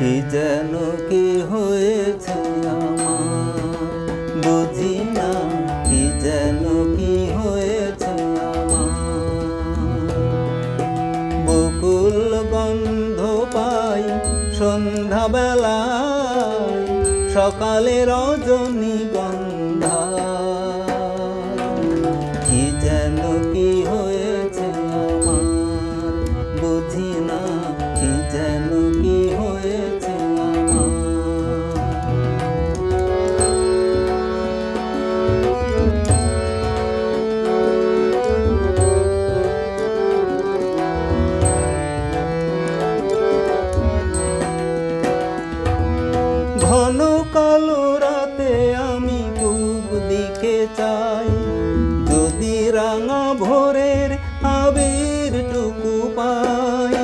কি যেন কি হয়েছে আমার, বুঝি না কি যেন কি হয়েছে আমার। বকুল গন্ধ পাই সন্ধ্যাবেলায়, সকালে রজনীগন্ধা। কি যেন কি হয়েছে আমার, বুঝি না কি যেন কি হয়েছে আমার। ঘন কালো রাতে আমি পূব দিকে চাই, যদি রাঙা ভোরের আবিরটুকু পাই।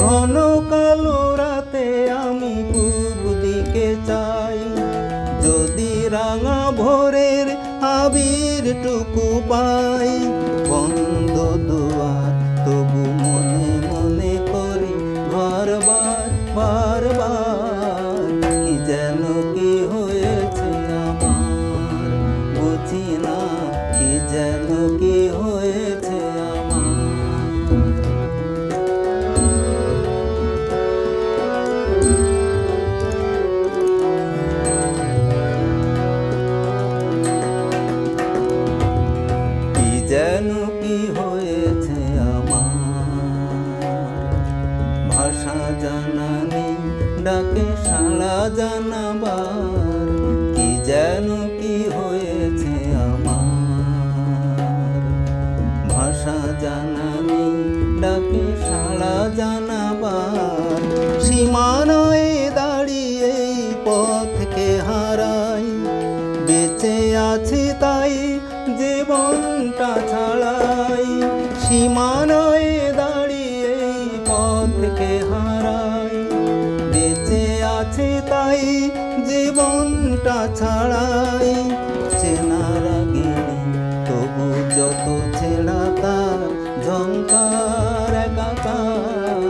ঘন কালো রাতে আমি পূব দিকে চাই, যদি রাঙা ভোরের আবিরটুকু পাই। বন্ধ দুয়ার তবু মনে মনে করি বারবার বারবার, কি যেন কি হয়েছে আমার, বুঝি না কি যেন কি হয়েছে আমার। কি যেন কি হয়েছে আমার, ভাষা জানা নেই ডাকে সাড়া জানাবার। কি যেন কি হয়েছে আমার, ভাষা জানা নেই ডাকে সাড়া জানাবার। সীমানায় দাঁড়িয়ে পথকে হারাই, বেঁচে আছি তাই জীবনটা ছাড়াই। সীমানায় দাঁড়িয়ে পথকে হারাই, বেঁচে আছি তাই জীবনটা ছাড়াই। চেনার আগে তবু যত ছেঁড়া তার ঝংকার একাকার,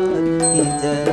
কি যেন